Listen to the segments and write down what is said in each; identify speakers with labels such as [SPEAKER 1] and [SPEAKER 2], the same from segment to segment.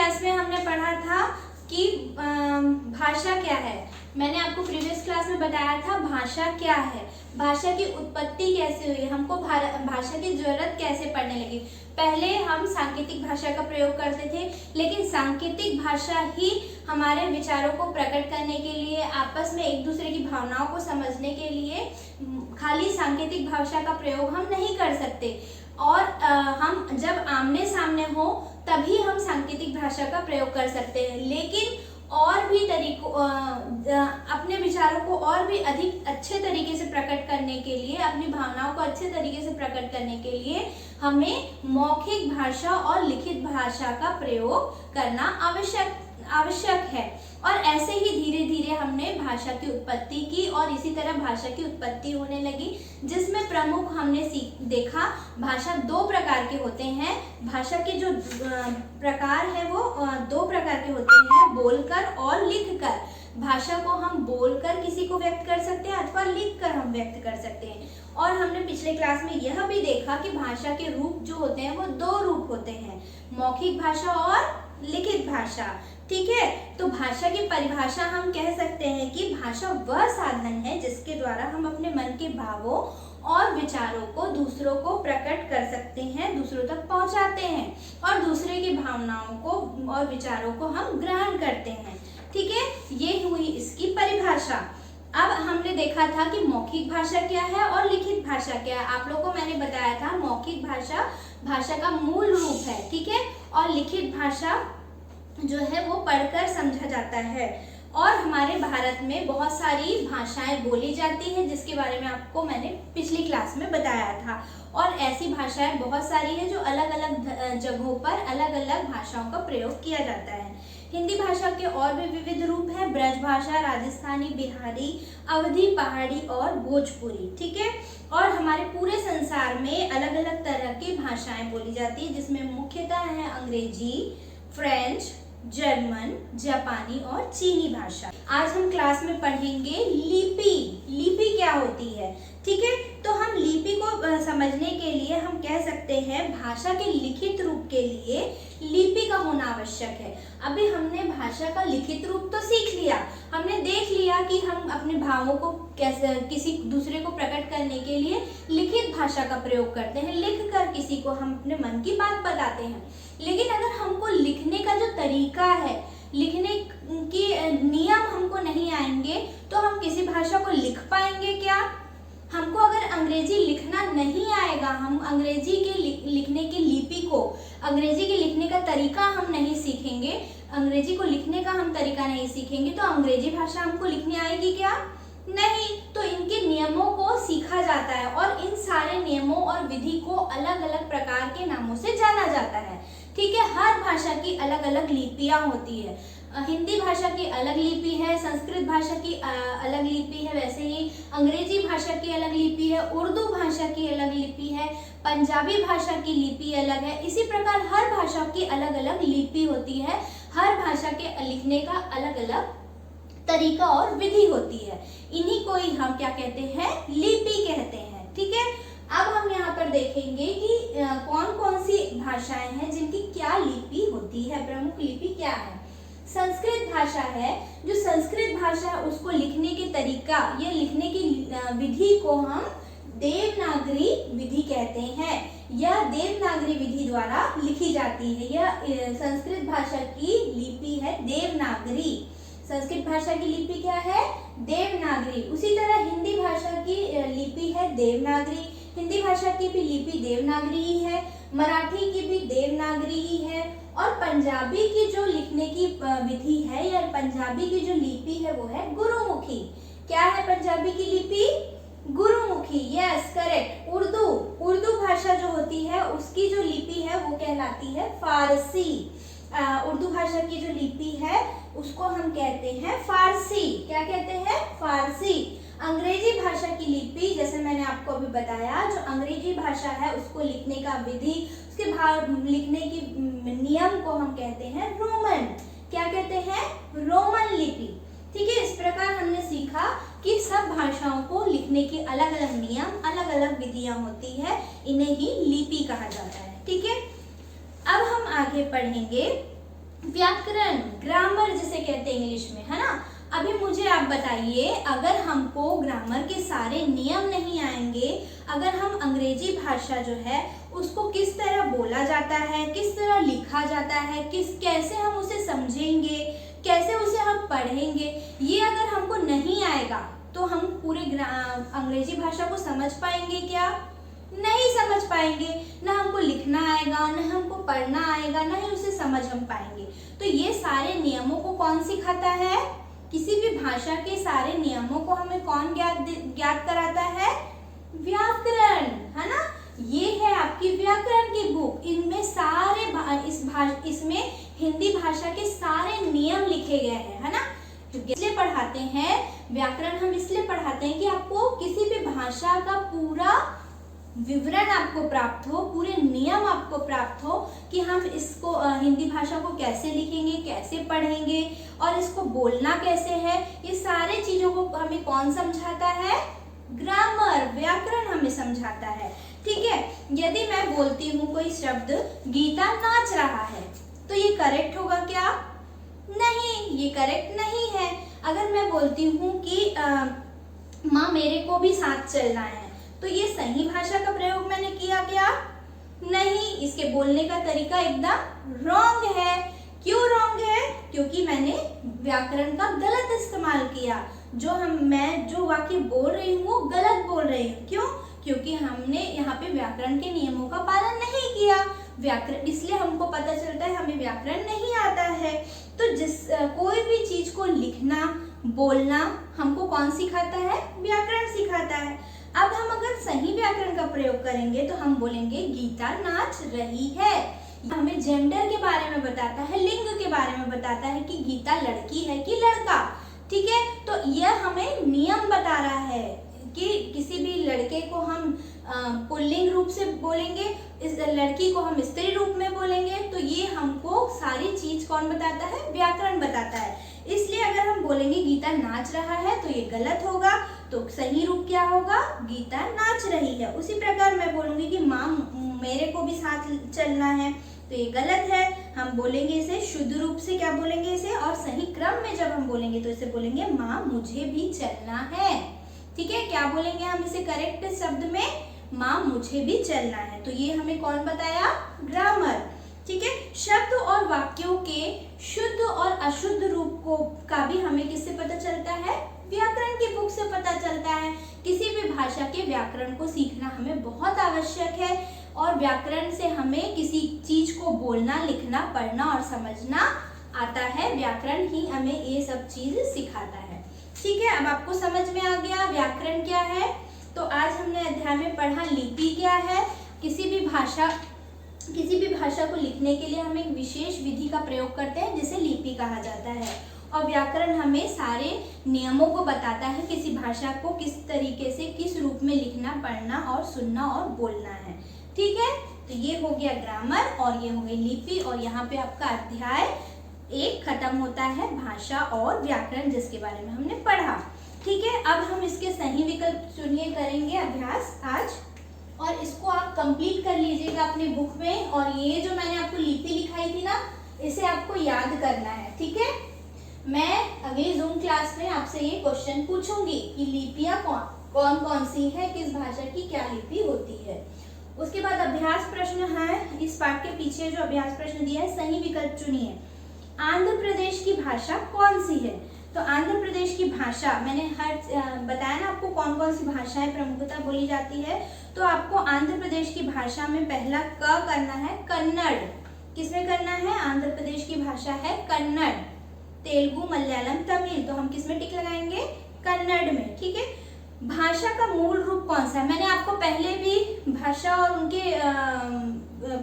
[SPEAKER 1] Class में हमने पढ़ा था कि भाषा क्या है। मैंने आपको प्रीवियस क्लास में बताया था भाषा क्या है, भाषा की उत्पत्ति कैसे हुई, हमको भाषा की जरूरत कैसे पड़ने लगी। पहले हम सांकेतिक भाषा का प्रयोग करते थे, लेकिन सांकेतिक भाषा ही हमारे विचारों को प्रकट करने के लिए, आपस में एक दूसरे की भावनाओं को समझने के लिए, खाली सांकेतिक भाषा का प्रयोग हम नहीं कर सकते। और हम जब आमने सामने हो तभी हम सांकेतिक भाषा का प्रयोग कर सकते हैं। लेकिन और भी तरीकों, अपने विचारों को और भी अधिक अच्छे तरीके से प्रकट करने के लिए, अपनी भावनाओं को अच्छे तरीके से प्रकट करने के लिए हमें मौखिक भाषा और लिखित भाषा का प्रयोग करना आवश्यक है। और ऐसे ही धीरे धीरे हमने भाषा की उत्पत्ति की और इसी तरह भाषा की उत्पत्ति होने लगी, जिसमें प्रमुख हमने देखा भाषा दो प्रकार के होते हैं। भाषा के जो प्रकार है वो दो प्रकार के होते हैं, बोलकर और लिखकर। भाषा को हम बोलकर किसी को व्यक्त कर सकते हैं अथवा लिखकर हम व्यक्त कर सकते हैं। और हमने पिछले क्लास में यह भी देखा कि भाषा के रूप जो होते हैं वो दो रूप होते हैं, मौखिक भाषा और लिखित भाषा। ठीक है, तो भाषा की परिभाषा हम कह सकते हैं कि भाषा वह साधन है जिसके द्वारा हम अपने मन के भावों और विचारों को दूसरों को प्रकट कर सकते हैं, दूसरों तक पहुंचाते हैं और दूसरे की भावनाओं को और विचारों को हम ग्रहण करते हैं। ठीक है, ये हुई इसकी परिभाषा। अब हमने देखा था कि मौखिक भाषा क्या है और लिखित भाषा क्या है। आप लोगों को मैंने बताया था मौखिक भाषा भाषा का मूल रूप है, ठीक है, और लिखित भाषा जो है वो पढ़कर समझा जाता है। और हमारे भारत में बहुत सारी भाषाएं बोली जाती हैं, जिसके बारे में आपको मैंने पिछली क्लास में बताया था। और ऐसी भाषाएं बहुत सारी हैं जो अलग अलग जगहों पर अलग अलग भाषाओं का प्रयोग किया जाता है। हिंदी भाषा के और भी विविध रूप हैं, ब्रज भाषा, राजस्थानी, बिहारी, अवधी, पहाड़ी और भोजपुरी। ठीक है, और हमारे पूरे संसार में अलग अलग तरह की भाषाएं बोली जाती है, जिसमें मुख्यतः है अंग्रेजी, फ्रेंच, जर्मन, जापानी और चीनी भाषा। आज हम क्लास में पढ़ेंगे लिपि। लिपि क्या होती है? ठीक है, तो हम लिपि को समझने के लिए हम कह सकते हैं भाषा के लिखित रूप के लिए लिपि का होना आवश्यक है। अभी हमने भाषा का लिखित रूप तो सीख लिया, हमने देख लिया कि हम अपने भावों को कैसे किसी दूसरे को प्रकट करने के लिए लिखित भाषा का प्रयोग करते हैं, लिख कर किसी को हम अपने मन की बात बताते हैं। लेकिन अगर हमको लिखने का जो तरीका है, लिखने की नियम हमको नहीं आएंगे तो हम किसी भाषा को लिख पाएंगे क्या? हमको अगर अंग्रेजी लिखना नहीं आएगा, हम अंग्रेजी के लिखने की लिपि को, अंग्रेजी के लिखने का तरीका हम नहीं सीखेंगे, अंग्रेजी को लिखने का हम तरीका नहीं सीखेंगे, तो अंग्रेजी भाषा हमको लिखनी आएगी क्या? नहीं। तो इनके नियमों को सीखा जाता है और इन सारे नियमों और विधि को अलग अलग प्रकार के नामों से जाना जाता है। ठीक है, हर भाषा की अलग अलग लिपियां होती है। हिंदी भाषा की अलग लिपि है, संस्कृत भाषा की अलग लिपि है, वैसे ही अंग्रेजी भाषा की अलग लिपि है, उर्दू भाषा की अलग लिपि है, पंजाबी भाषा की लिपि अलग है। इसी प्रकार हर भाषा की अलग अलग लिपि होती है, हर भाषा के लिखने का अलग अलग तरीका और विधि होती है। इन्हीं को ही हम क्या कहते हैं? लिपि कहते हैं। ठीक है, अब हम यहाँ पर देखेंगे कि कौन कौन सी भाषाएं हैं जिनकी क्या लिपि होती है, प्रमुख लिपि क्या है। संस्कृत भाषा है, जो संस्कृत भाषा है उसको लिखने के तरीका या लिखने की विधि को हम देवनागरी विधि कहते हैं। यह देवनागरी विधि द्वारा लिखी जाती है। यह संस्कृत भाषा की लिपि है देवनागरी। संस्कृत भाषा की लिपि क्या है? देवनागरी। उसी तरह हिंदी भाषा की लिपि है देवनागरी। हिंदी भाषा की भी लिपि देवनागरी ही है, मराठी की भी देवनागरी ही है, और पंजाबी की जो लिखने की विधि है या पंजाबी की जो लिपि है वो है गुरुमुखी। क्या है पंजाबी की लिपि? गुरुमुखी। Yes, correct. उर्दू भाषा जो होती है उसकी जो लिपि है वो कहलाती है फारसी। उर्दू भाषा की जो लिपि है उसको हम कहते हैं फारसी। क्या कहते हैं? फारसी। अंग्रेजी भाषा की लिपि, जैसे मैंने आपको अभी बताया, जो अंग्रेजी भाषा है उसको लिखने का विधि, उसके लिखने की नियम को हम कहते हैं रोमन। क्या कहते हैं? रोमन लिपि। ठीक है, इस प्रकार हमने सीखा कि सब भाषाओं को लिखने की अलग अलग नियम, अलग अलग विधियां होती है, इन्हें ही लिपि कहा जाता है। ठीक है, अब हम आगे पढ़ेंगे व्याकरण, ग्रामर जिसे कहते हैं इंग्लिश में, है ना। अभी मुझे आप बताइए, अगर हमको ग्रामर के सारे नियम नहीं आएंगे, अगर हम अंग्रेजी भाषा जो है उसको किस तरह बोला जाता है, किस तरह लिखा जाता है, कैसे हम उसे समझेंगे, कैसे उसे हम पढ़ेंगे, ये अगर हमको नहीं आएगा तो हम पूरे अंग्रेजी भाषा को समझ पाएंगे क्या? नहीं समझ पाएंगे। ना हमको लिखना आएगा, ना हमको पढ़ना आएगा, ना ही उसे समझ हम पाएंगे। तो ये सारे नियमों को कौन सिखाता है? किसी भी भाषा के सारे नियमों को हमें कौन ज्ञात कराता है? व्याकरण, है ना। ये है आपकी व्याकरण की बुक। इनमें सारे इसमें हिंदी भाषा के सारे नियम लिखे गए हैं, है ना। इसलिए पढ़ाते हैं व्याकरण, हम इसलिए पढ़ाते हैं कि आपको किसी भी भाषा का पूरा विवरण आपको प्राप्त हो, पूरे नियम आपको प्राप्त हो कि हम इसको हिंदी भाषा को कैसे लिखेंगे, कैसे पढ़ेंगे और इसको बोलना कैसे है। ये सारे चीजों को हमें कौन समझाता है? ग्रामर, व्याकरण हमें समझाता है। ठीक है, यदि मैं बोलती हूँ कोई शब्द गीता नाच रहा है, तो ये करेक्ट होगा क्या? नहीं, ये करेक्ट नहीं है। अगर मैं बोलती हूँ कि माँ मेरे को भी साथ चलना है, तो ये सही भाषा का प्रयोग मैंने किया क्या? नहीं, इसके बोलने का तरीका एकदम रॉन्ग है। क्यों रॉन्ग है? क्योंकि मैंने व्याकरण का गलत इस्तेमाल किया। मैं जो वाक्य बोल रही हूँ वो गलत बोल रही हूँ। क्यों? क्योंकि हमने यहाँ पे व्याकरण के नियमों का पालन नहीं किया। व्याकरण, इसलिए हमको पता चलता है हमें व्याकरण नहीं आता है। तो कोई भी चीज को लिखना, बोलना हमको कौन सिखाता है? व्याकरण सिखाता है। अब हम अगर सही व्याकरण का प्रयोग करेंगे तो हम बोलेंगे गीता नाच रही है। हमें जेंडर के बारे में बताता है, लिंग के बारे में बताता है कि गीता लड़की है कि लड़का। ठीक है, तो यह हमें नियम बता रहा है कि किसी भी लड़के को हम पुल्लिंग रूप से बोलेंगे, इस लड़की को हम स्त्री रूप में बोलेंगे। तो ये हमको सारी चीज कौन बताता है? व्याकरण बताता है। इसलिए अगर हम बोलेंगे गीता नाच रहा है तो ये गलत होगा। तो सही रूप क्या होगा? गीता नाच रही है। उसी प्रकार मैं बोलूंगी कि माँ मेरे को भी साथ चलना है, तो ये गलत है। हम बोलेंगे इसे शुद्ध रूप से, क्या बोलेंगे इसे, और सही क्रम में जब हम बोलेंगे तो इसे बोलेंगे माँ मुझे भी चलना है। ठीक है, क्या बोलेंगे हम इसे करेक्ट शब्द में? माँ मुझे भी चलना है। तो ये हमें कौन बताया? ग्रामर। ठीक है, शब्द और वाक्यों के शुद्ध और अशुद्ध रूप का भी हमें किससे पता चलता है? व्याकरण की बुक से पता चलता है। किसी भी भाषा के व्याकरण को सीखना हमें बहुत आवश्यक है और व्याकरण से हमें किसी चीज को बोलना, लिखना, पढ़ना और समझना आता है। व्याकरण ही हमें ये सब चीज सिखाता है। ठीक है, अब आपको समझ में आ गया व्याकरण क्या है। तो आज हमने अध्याय में पढ़ा लिपि क्या है। किसी भी भाषा को लिखने के लिए हम एक विशेष विधि का प्रयोग करते हैं जिसे लिपि कहा जाता है। और व्याकरण हमें सारे नियमों को बताता है किसी भाषा को किस तरीके से, किस रूप में लिखना, पढ़ना और सुनना और बोलना है। ठीक है, तो ये हो गया ग्रामर और ये हो गई लिपि और यहाँ पे आपका अध्याय 1 खत्म होता है, भाषा और व्याकरण जिसके बारे में हमने पढ़ा। ठीक है, अब हम इसके सही विकल्प चुनिए करेंगे अभ्यास आज, और इसको आप कंप्लीट कर लीजिएगा अपनी बुक में। और ये जो मैंने आपको लिपि लिखाई थी ना, इसे आपको याद करना है। ठीक है, मैं अगली जूम क्लास में आपसे ये क्वेश्चन पूछूंगी कि लिपियां कौन कौन सी है, किस भाषा की क्या लिपि होती है। उसके बाद अभ्यास प्रश्न है, इस पाठ के पीछे जो अभ्यास प्रश्न दिया है, सही विकल्प चुनिए। आंध्र प्रदेश की भाषा कौन सी है? तो आंध्र प्रदेश की भाषा मैंने बताया ना आपको कौन कौन सी भाषाएं प्रमुखता बोली जाती है। तो आपको आंध्र प्रदेश की भाषा में पहला क करना है, कन्नड़। किसमें करना है? आंध्र प्रदेश की भाषा है कन्नड़। तेलुगु, मलयालम, तमिल, तो हम किसमें टिक लगाएंगे? कन्नड़ में। ठीक है, भाषा का मूल रूप कौन सा है? मैंने आपको पहले भी भाषा और उनके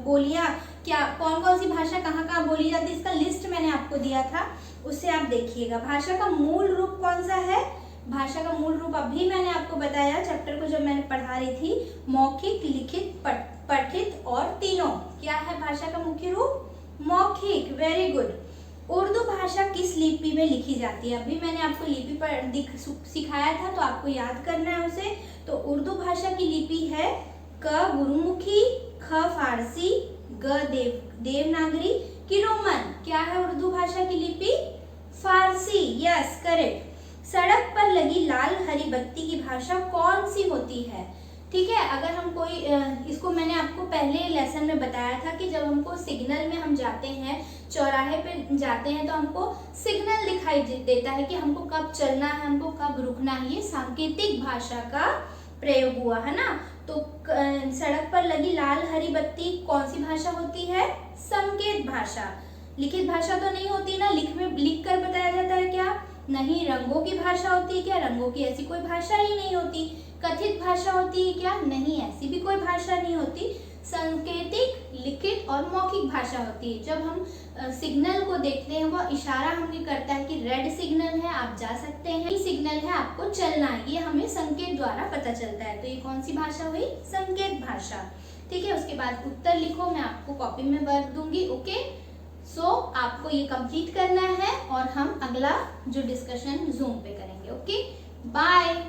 [SPEAKER 1] बोलियां क्या, कौन कौन सी भाषा कहाँ कहाँ बोली जाती है, इसका लिस्ट मैंने आपको दिया था, उससे आप देखिएगा। भाषा का मूल रूप कौन सा है? भाषा का मूल रूप अभी मैंने आपको बताया चैप्टर को जब मैंने पढ़ा रही थी, मौखिक, लिखित, पठित और तीनों। क्या है भाषा का मुख्य रूप? मौखिक। Very good. उर्दू भाषा किस लिपि में लिखी जाती है? अभी मैंने आपको लिपि पर सिखाया था, तो आपको याद करना है उसे। तो उर्दू भाषा की लिपि है क गुरुमुखी, ख फारसी, ग देवनागरी की रोमन? क्या है उर्दू भाषा की लिपि? फारसी। Yes, correct. सड़क पर लगी लाल हरी बत्ती की भाषा कौन सी होती है? ठीक है, अगर हम कोई इसको मैंने आपको पहले लेसन में बताया था कि जब हमको सिग्नल में हम जाते हैं, चौराहे पे जाते हैं, तो हमको सिग्नल दिखाई देता है कि हमको कब चलना है, हमको कब रुकना है। ये सांकेतिक भाषा का प्रयोग हुआ है ना। तो सड़क पर लगी लाल हरी बत्ती कौन सी भाषा होती है? संकेत भाषा। लिखित भाषा तो नहीं होती ना, लिख कर बताया जाता है क्या? नहीं। रंगों की भाषा होती है क्या? रंगों की ऐसी कोई भाषा ही नहीं होती। कथित भाषा होती है क्या? नहीं, ऐसी भी कोई भाषा नहीं होती। सांकेतिक, लिखित और मौखिक भाषा होती है। जब हम सिग्नल को देखते हैं, वह इशारा हमें करता है कि रेड सिग्नल है, आप जा सकते हैं, ग्रीन सिग्नल है, आपको चलना है। ये हमें संकेत द्वारा पता चलता है। तो ये कौन सी भाषा हुई? संकेत भाषा। ठीक है, उसके बाद उत्तर लिखो, मैं आपको कॉपी में वर्क दूंगी। ओके, सो आपको ये कंप्लीट करना है और हम अगला जो डिस्कशन जूम पे करेंगे। Okay, bye.